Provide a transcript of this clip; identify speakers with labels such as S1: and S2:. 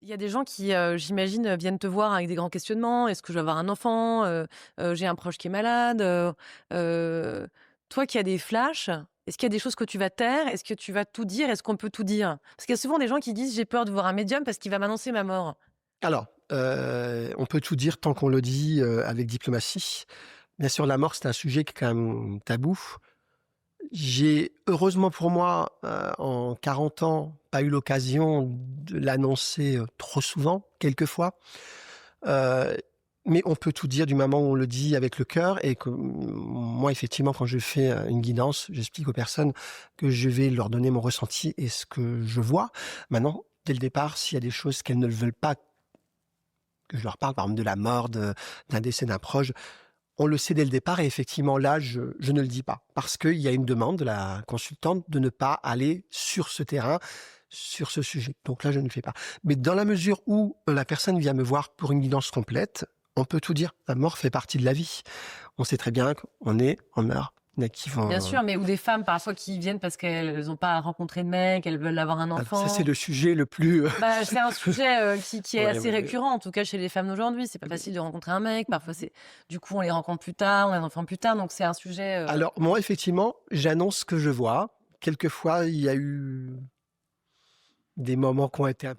S1: Il y a des gens qui, j'imagine, viennent te voir avec des grands questionnements. «Est-ce que je vais avoir un enfant?» «J'ai un proche qui est malade», toi qui as des flashs, est-ce qu'il y a des choses que tu vas taire? Est-ce que tu vas tout dire? Est-ce qu'on peut tout dire? Parce qu'il y a souvent des gens qui disent: «J'ai peur de voir un médium parce qu'il va m'annoncer ma mort».
S2: Alors, on peut tout dire tant qu'on le dit, avec diplomatie. Bien sûr, la mort, c'est un sujet qui est quand même tabou. J'ai, heureusement pour moi, en 40 ans, pas eu l'occasion de l'annoncer, trop souvent, quelquefois. Heu, mais on peut tout dire du moment où on le dit avec le cœur et que moi, effectivement, quand je fais, une guidance, j'explique aux personnes que je vais leur donner mon ressenti et ce que je vois. Maintenant, dès le départ, s'il y a des choses qu'elles ne veulent pas que je leur parle, par exemple de la mort, d'un décès d'un proche, on le sait dès le départ et effectivement là, je ne le dis pas. Parce qu'il y a une demande de la consultante de ne pas aller sur ce terrain, sur ce sujet. Donc là, je ne le fais pas. Mais dans la mesure où la personne vient me voir pour une guidance complète, on peut tout dire. La mort fait partie de la vie. On sait très bien qu'on est, on meurt. Il y en a qui
S1: Bien
S2: vont...
S1: sûr, mais ou des femmes parfois qui viennent parce qu'elles ont pas rencontré de mec, elles veulent avoir un
S2: Alors ça, c'est
S1: enfant.
S2: le sujet le plus...
S1: Bah, c'est un sujet, qui est
S2: Ouais,
S1: assez
S2: ouais,
S1: récurrent, en tout cas chez les femmes d'aujourd'hui. C'est pas facile de rencontrer un mec, parfois c'est du coup, on les rencontre plus tard, on a un enfant plus tard, donc c'est un sujet,
S2: Alors moi, effectivement, j'annonce ce que je vois. Quelquefois, il y a eu des moments qui ont été un peu